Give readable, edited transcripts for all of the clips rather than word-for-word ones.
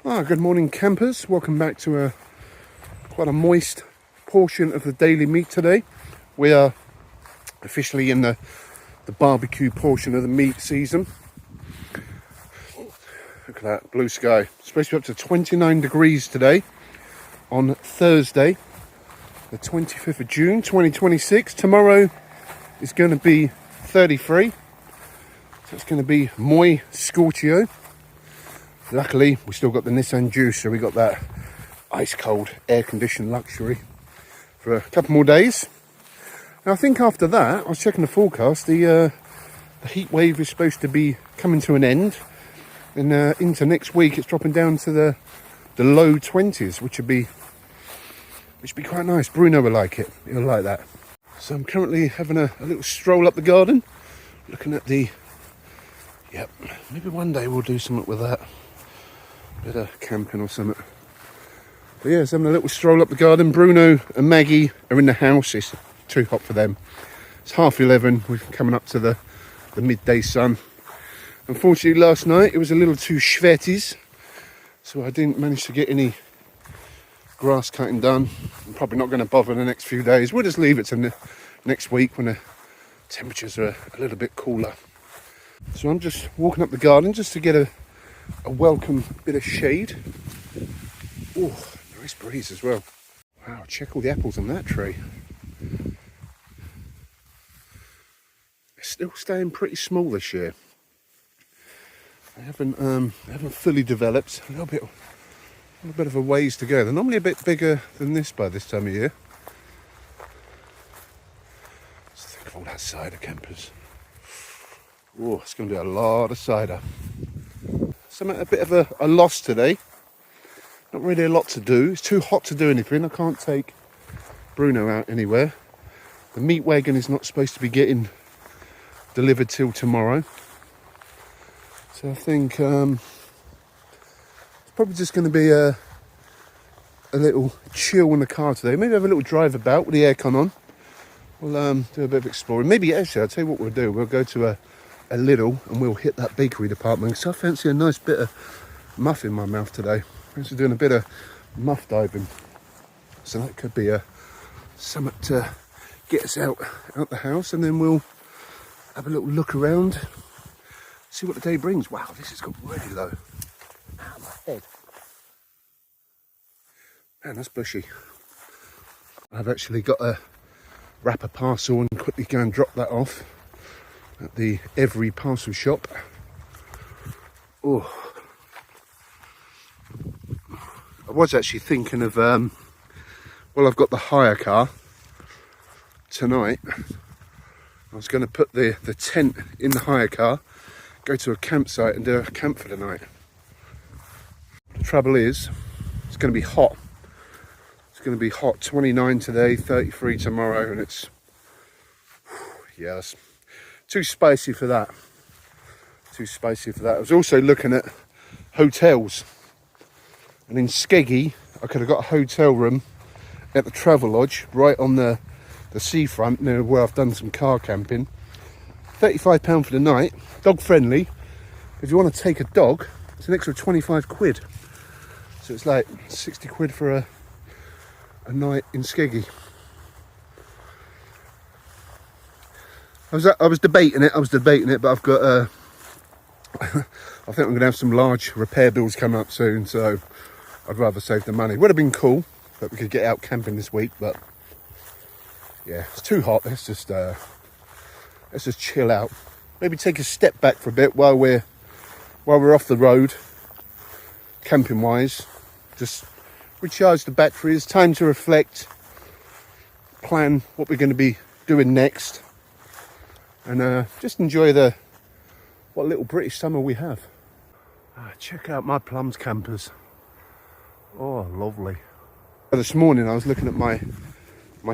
Good morning, campers. Welcome back to quite a moist portion of the daily meat today. We are officially in the barbecue portion of the meat season. Look at that blue sky. It's supposed to be up to 29 degrees today on Thursday, the 25th of June 2026. Tomorrow is going to be 33. So it's going to be muy scorchio. Luckily, we still got the Nissan Joosh, so we got that ice cold air-conditioned luxury for a couple more days. Now, I think after that, I was checking the forecast, the heat wave is supposed to be coming to an end, and into next week it's dropping down to the low 20s, which would be quite nice. Bruno will like it. He'll like that. So I'm currently having a little stroll up the garden, looking at the. Yep, maybe one day we'll do something with that. Bit of camping or something. But yeah, so having a little stroll up the garden. Bruno and Maggie are in the house. It's too hot for them. It's 11:30. We're coming up to the midday sun. Unfortunately, last night it was a little too schvetties, so I didn't manage to get any grass cutting done. I'm probably not going to bother the next few days. We'll just leave it to next week when the temperatures are a little bit cooler. So I'm just walking up the garden just to get a welcome bit of shade. Oh, nice breeze as well. Wow, check all the apples on that tree. They're still staying pretty small this year. They haven't fully developed. A little bit of a ways to go. They're normally a bit bigger than this by this time of year. Let's think of all that cider, campers. Oh, it's going to be a lot of cider. So I'm at a bit of a loss today. Not really a lot to do. It's too hot to do anything. I can't take Bruno out anywhere. The Meat Wagon is not supposed to be getting delivered till tomorrow. So I think it's probably just going to be a little chill in the car today. Maybe have a little drive about with the aircon on. We'll do a bit of exploring. Maybe actually, I'll tell you what we'll do. We'll go to a Lidl and we'll hit that bakery department. So I fancy a nice bit of muffin in my mouth today. I fancy doing a bit of muff diving. So that could be something to get us out the house, and then we'll have a little look around, see what the day brings. Wow, this has got really low. Ow, my head. Man, that's bushy. I've actually got to wrap a parcel and quickly go and drop that off at the Every Parcel shop. Oh, I was actually thinking of well, I've got the hire car tonight. I was going to put the tent in the hire car, go to a campsite and do a camp for the night. The trouble is, it's going to be hot. It's going to be hot. 29 today, 33 tomorrow, and it's yes. Too spicy for that. Too spicy for that. I was also looking at hotels. And in Skeggy, I could have got a hotel room at the Travel Lodge, right on the seafront, near where I've done some car camping. £35 for the night. Dog friendly. If you want to take a dog, it's an extra 25 quid. So it's like 60 quid for a night in Skeggy. I was debating it, but I've got I think I'm going to have some large repair bills coming up soon, so I'd rather save the money. Would have been cool that we could get out camping this week, but yeah, it's too hot. Let's just chill out. Maybe take a step back for a bit while we're off the road, camping wise. Just recharge the batteries. Time to reflect, plan what we're going to be doing next. And just enjoy what little British summer we have. Check out my plums, campers. Oh, lovely. This morning I was looking at my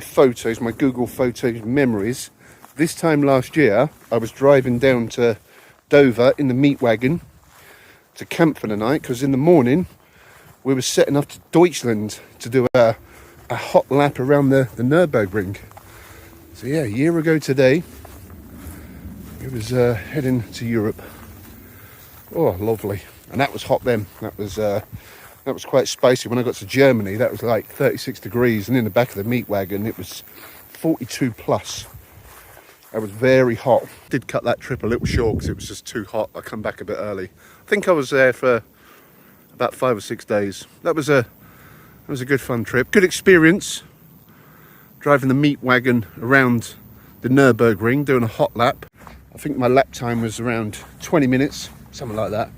photos, my Google Photos memories. This time last year I was driving down to Dover in the Meat Wagon to camp for the night, because in the morning we were setting off to Deutschland to do a hot lap around the Nürburgring. So yeah, a year ago today it was heading to Europe. Oh, lovely. and that was hot then. That was quite spicy. When I got to Germany, that was like 36 degrees, and in the back of the Meat Wagon, it was 42 plus. That was very hot. Did cut that trip a little short because it was just too hot. I come back a bit early. I think I was there for about 5 or 6 days. That was a good fun trip. Good experience driving the Meat Wagon around the Nürburgring, doing a hot lap. I think my lap time was around 20 minutes, something like that.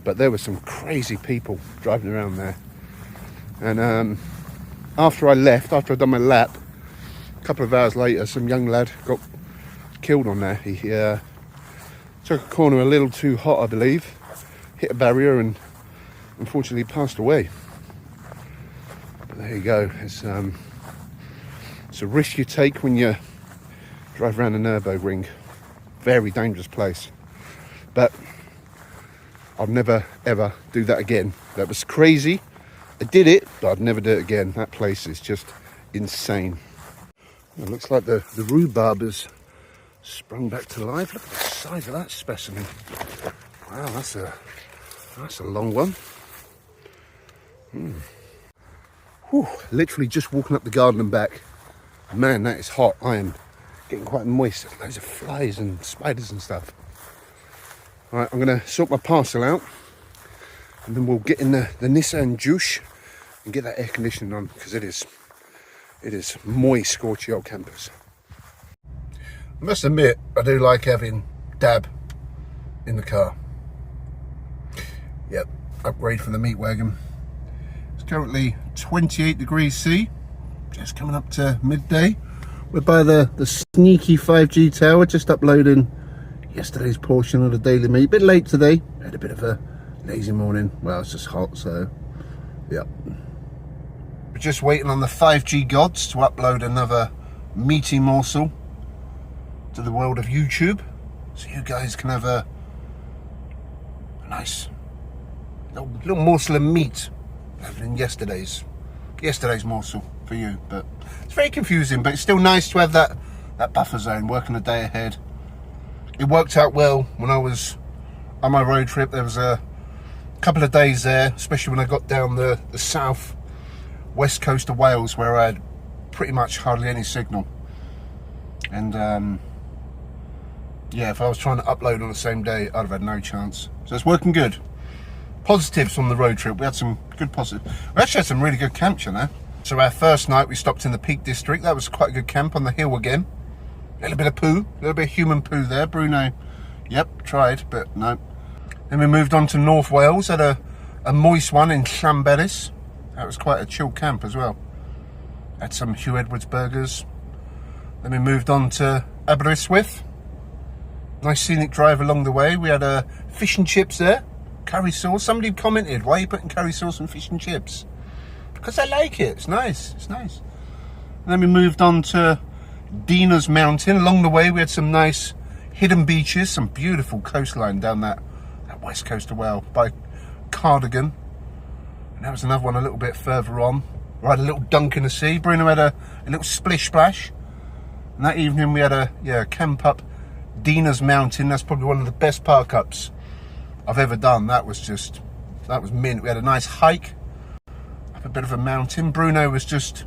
But there were some crazy people driving around there. And after I left, after I'd done my lap, a couple of hours later, some young lad got killed on there. He took a corner a little too hot, I believe, hit a barrier and unfortunately passed away. But there you go. It's a risk you take when you drive around the Nürburgring. Very dangerous place. But I'll never ever do that again. That was crazy. I did it, but I'd never do it again. That place is just insane. It looks like the rhubarb has sprung back to life. Look at the size of that specimen. Wow, that's a long one. Whew, literally just walking up the garden and back. Man, that is hot. I am getting quite moist. There's loads of flies and spiders and stuff. All right, I'm going to sort my parcel out, and then we'll get in the Nissan Joosh and get that air conditioning on, because it is moist, scorchy old campers. I must admit, I do like having Dab in the car. Yep, upgrade from the Meat Wagon. It's currently 28 degrees C, just coming up to midday. We're by the sneaky 5G tower, just uploading yesterday's portion of the Daily Meat. A bit late today, had a bit of a lazy morning. Well, it's just hot, so yep. We're just waiting on the 5G gods to upload another meaty morsel to the world of YouTube, so you guys can have a nice little morsel of meat rather than yesterday's morsel for you. But it's very confusing, but it's still nice to have that buffer zone, working a day ahead. It worked out well when I was on my road trip. There was a couple of days there, especially when I got down the south west coast of Wales, where I had pretty much hardly any signal. And yeah, if I was trying to upload on the same day, I'd have had no chance. So it's working good. Positives from the road trip. We had some good positives. We actually had some really good camps, you know. So our first night we stopped in the Peak District. That was quite a good camp on the hill again. A little bit of poo, a little bit of human poo there. Bruno, yep, tried, but no. Then we moved on to North Wales, had a moist one in Llanberis. That was quite a chill camp as well. Had some Hugh Edwards burgers. Then we moved on to Aberystwyth. Nice scenic drive along the way. We had a fish and chips there, curry sauce. Somebody commented, why are you putting curry sauce on fish and chips? Because I like it, it's nice, it's nice. And then we moved on to Dina's Mountain. Along the way we had some nice hidden beaches, some beautiful coastline down that west coast of Wales by Cardigan. And that was another one a little bit further on. We had a little dunk in the sea. Bruno had a little splish splash. And that evening we had a camp up Dina's Mountain. That's probably one of the best park ups I've ever done. That was mint. We had a nice hike up a bit of a mountain. Bruno was just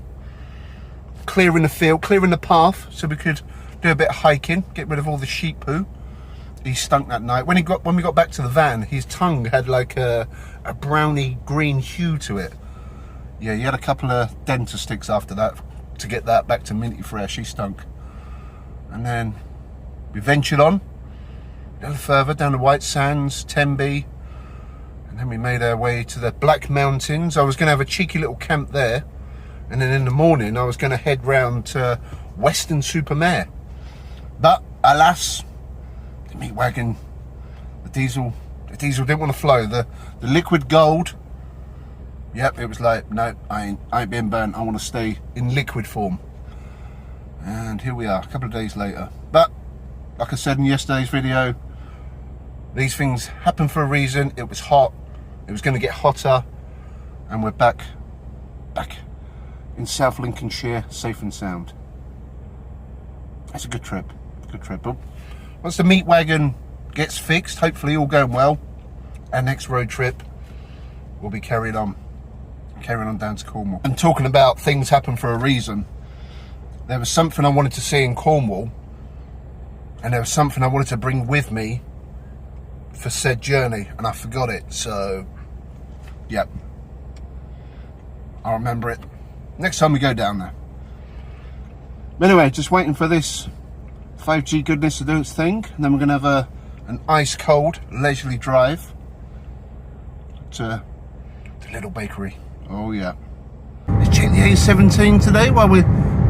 clearing the field, clearing the path, so we could do a bit of hiking, get rid of all the sheep poo. He stunk that night. When we got back to the van, his tongue had like a browny green hue to it. Yeah, he had a couple of dentist sticks after that to get that back to minty fresh. He stunk. And then we ventured on a little further down the White Sands, Tenby, and then we made our way to the Black Mountains. I was going to have a cheeky little camp there, and then in the morning I was going to head round to Weston-super-Mare. But alas, the Meat Wagon, the diesel didn't want to flow. The liquid gold, yep, it was like, no, I ain't being burnt. I want to stay in liquid form. And here we are, a couple of days later. But like I said in yesterday's video, these things happen for a reason. It was hot, it was going to get hotter, and we're back in South Lincolnshire, safe and sound. That's a good trip, But once the Meat Wagon gets fixed, hopefully all going well, our next road trip will be carrying on down to Cornwall. And talking about things happen for a reason, there was something I wanted to see in Cornwall, and there was something I wanted to bring with me for said journey, and I forgot it. So yep, I'll remember it next time we go down there. But anyway, just waiting for this 5G goodness to do its thing, and then we're gonna have an ice cold leisurely drive to the little bakery. Oh yeah. Let's check the A17 today while we're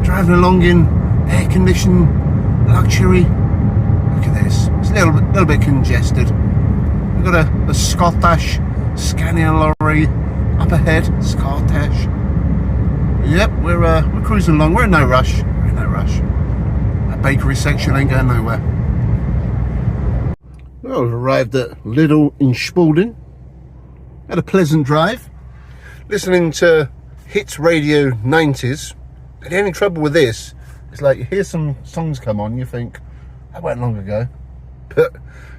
driving along in air-conditioned luxury. Look at this. It's a little bit congested. We've got a Scottish Scania lorry up ahead. Scottish. Yep, we're cruising along. We're in no rush. We're in no rush. That bakery section ain't going nowhere. Well, we've arrived at Lidl in Spalding. Had a pleasant drive, listening to hits radio 90s. But the only trouble with this is, like, you hear some songs come on, you think, that went long ago. But,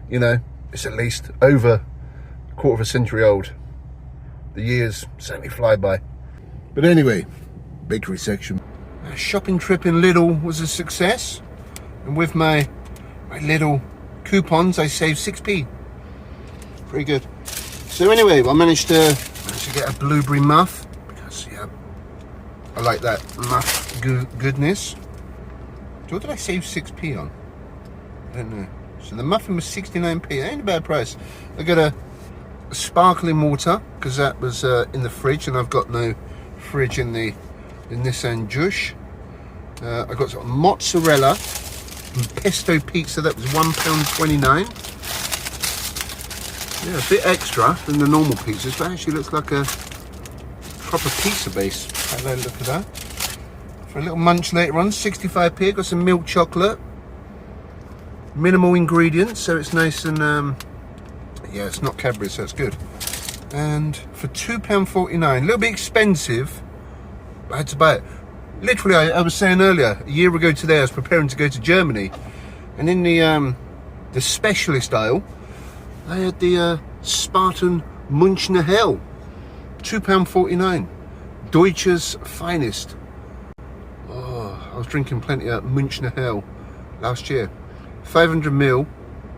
you know, it's at least over a quarter of a century old. The years certainly fly by. But anyway, bakery section. Our shopping trip in Lidl was a success. And with my Lidl coupons, I saved 6p. Pretty good. So anyway, I managed to get a blueberry muff, because yeah, I like that muff goodness. So what did I save 6p on? I don't know. So the muffin was 69p. Ain't a bad price. I got a sparkling water, because that was in the fridge, and I've got no fridge in the Nissan Joosh. I got some mozzarella and pesto pizza. That was £1.29. Yeah, a bit extra than the normal pizzas, but actually looks like a proper pizza base. Have a look at that. For a little munch later on, 65p. Got some milk chocolate. Minimal ingredients, so it's nice and yeah, it's not Cadbury, so it's good. And for £2.49, a little bit expensive, but I had to buy it. Literally, I was saying earlier, a year ago today, I was preparing to go to Germany, and in the specialist aisle, I had the Spartan Münchner Hell, £2.49, Deutsches finest. Oh, I was drinking plenty of Münchner Hell last year. 500ml,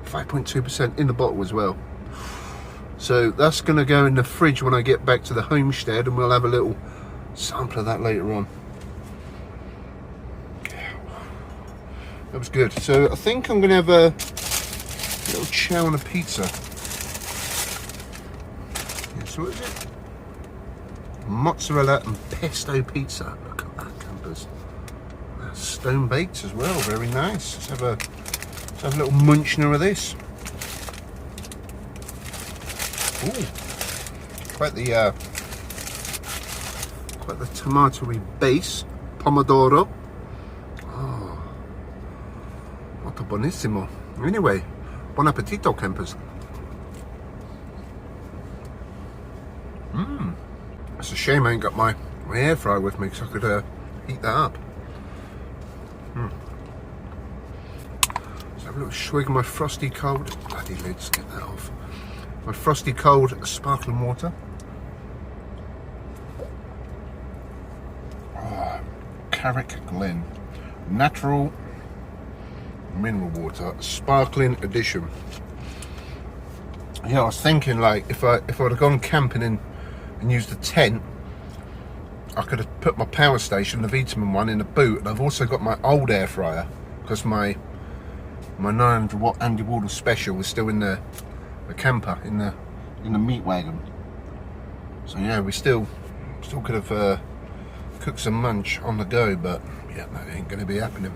5.2% in the bottle as well. So that's going to go in the fridge when I get back to the homestead, and we'll have a little sample of that later on. That was good. So I think I'm going to have a little chow on a pizza. Yeah, so what is it? Mozzarella and pesto pizza. Look at that, campers. That's stone baked as well. Very nice. Let's have a little munchner of this. Ooh, quite the tomatoey base. Pomodoro. Oh, molto buonissimo. Anyway, buon appetito, campers. It's a shame I ain't got my air fryer with me, because I could heat that up. Let's have a little swig of my frosty cold. Bloody lids, get that off. My frosty cold sparkling water. Oh, Carrick Glen natural mineral water, sparkling edition. Yeah, I was thinking, like, if I would have gone camping and used a tent, I could have put my power station, the Vitamin one, in the boot, and I've also got my old air fryer, because my 900 watt Andy Wardle special was still in the camper, in the Meat Wagon. So yeah, we still could have cooked some munch on the go, but yeah, that ain't going to be happening.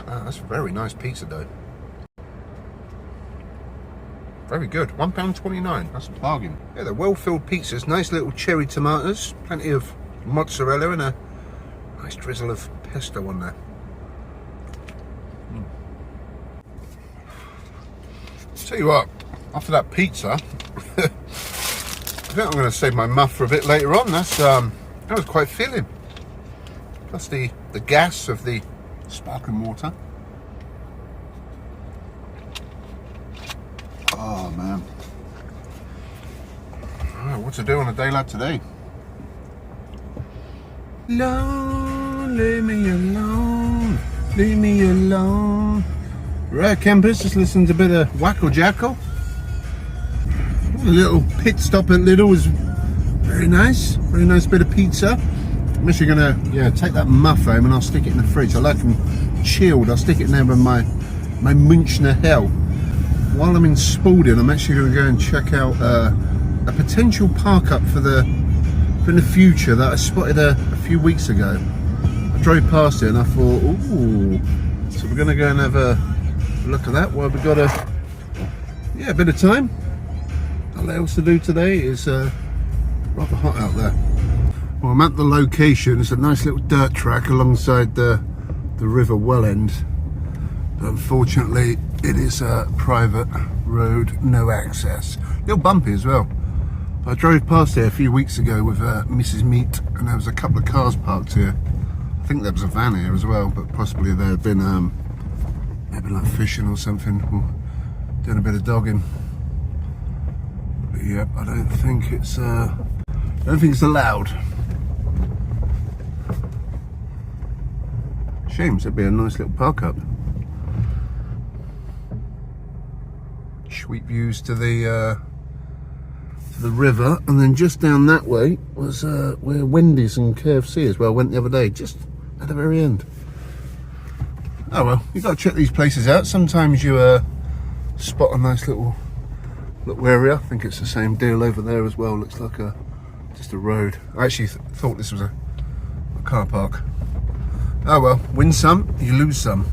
That's a very nice pizza dough. Very good. £1.29. That's a bargain. Yeah, they're well-filled pizzas. Nice little cherry tomatoes. Plenty of mozzarella and a nice drizzle of pesto on there. Tell you what, after that pizza, I think I'm going to save my muff for a bit later on. That was quite filling. Plus the gas of the sparkling water. Oh man, what to do on a day like today. Alone, leave me alone, leave me alone. Right, campers, just listen to a bit of Wackle Jackal. A little pit stop at Lidl was very nice bit of pizza. I'm actually gonna take that muff home and I'll stick it in the fridge. I like them chilled. I'll stick it in there with my Münchner Hell. While I'm in Spalding, I'm actually going to go and check out a potential park up for the future that I spotted a few weeks ago. I drove past it and I thought, ooh, so we're going to go and have a look at that while we've got a bit of time. All else to do today is rather hot out there. Well, I'm at the location. It's a nice little dirt track alongside the River Welland. But unfortunately, it is a private road, no access. A little bumpy as well. I drove past here a few weeks ago with Mrs. Meat, and there was a couple of cars parked here. I think there was a van here as well, but possibly there had been maybe like fishing or something, or doing a bit of dogging. But yeah, I don't think it's allowed. Shame, so it'd be a nice little park up. Sweet views to the river, and then just down that way was where Wendy's and KFC as well went the other day, just at the very end. Oh well, you got to check these places out. Sometimes you spot a nice little area. I think it's the same deal over there as well. Looks like just a road. I actually thought this was a car park. Oh well, win some, you lose some.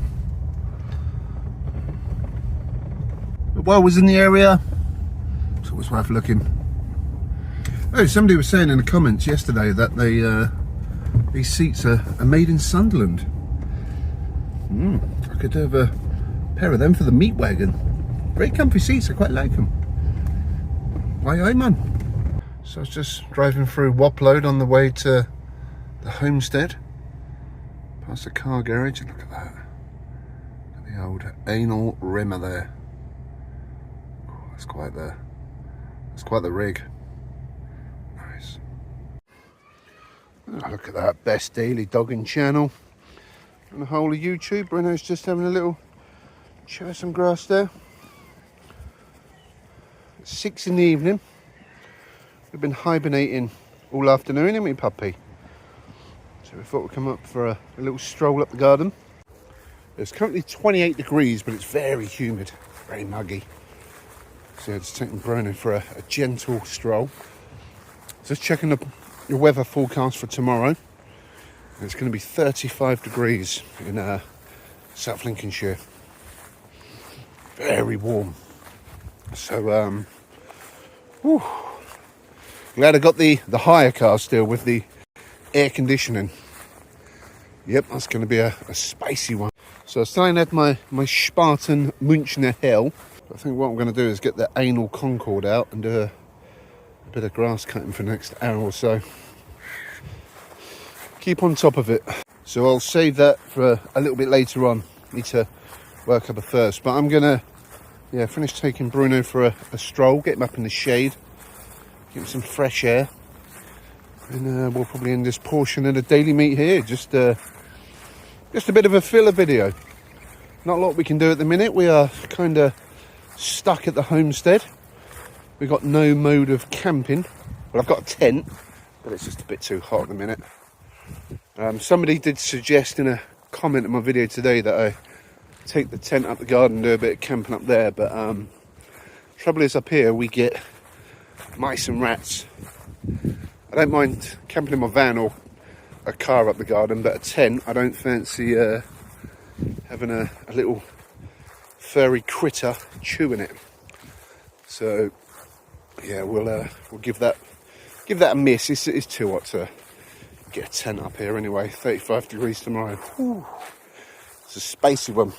But while I was in the area, it's always worth looking. Oh, somebody was saying in the comments yesterday that these seats are made in Sunderland. I could have a pair of them for the Meat Wagon. Very comfy seats, I quite like them. Why, aye man. So I was just driving through Wopload on the way to the homestead. Past the car garage, and look at that. Look at the old anal rimmer there. Oh, that's quite the rig. Nice. Oh, look at that, best daily dogging channel in the whole of YouTube. Bruno's just having a little chew of some grass there. It's 6 in the evening. We've been hibernating all afternoon, haven't we, puppy? So we thought we'd come up for a little stroll up the garden. It's currently 28 degrees, but it's very humid, very muggy. So yeah, just taking Bruno for a gentle stroll. Just checking the weather forecast for tomorrow. It's going to be 35 degrees in South Lincolnshire. Very warm. So, whew. Glad I got the hire car still with the air conditioning. Yep, that's going to be a spicy one. So I still ain't had my Spartan Münchner Hell. I think what I'm going to do is get the anal concord out and do a bit of grass cutting for the next hour or so. Keep on top of it. So I'll save that for a little bit later on. Need to work up a thirst. But I'm going to finish taking Bruno for a stroll, get him up in the shade, get him some fresh air. And we'll probably end this portion of the daily meat here. Just a bit of a filler video. Not a lot we can do at the minute. We are kind of stuck at the homestead. We've got no mode of camping. Well, I've got a tent, but it's just a bit too hot at the minute. Somebody did suggest in a comment on my video today that I take the tent up the garden and do a bit of camping up there. But trouble is, up here we get mice and rats. I don't mind camping in my van or a car up the garden, but a tent, I don't fancy having a little furry critter chewing it. So yeah, we'll give that a miss. It's too hot to get a tent up here anyway. 35 degrees tomorrow. Ooh. It's a spicy one.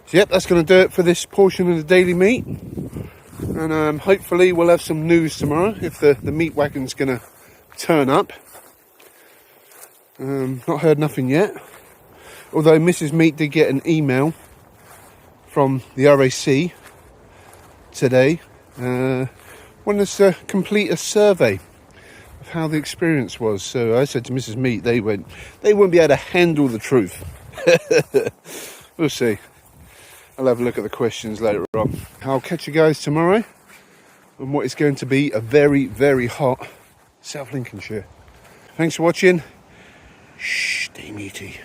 So yep, that's going to do it for this portion of the daily meat. And hopefully we'll have some news tomorrow if the meat wagon's going to turn up. Not heard nothing yet. Although Mrs. Meat did get an email from the RAC today wanted us to complete a survey of how the experience was. So I said to Mrs. Meat, they wouldn't be able to handle the truth. We'll see. I'll have a look at the questions later on. I'll catch you guys tomorrow on what is going to be a very, very hot South Lincolnshire. Thanks for watching. Shh, stay meaty.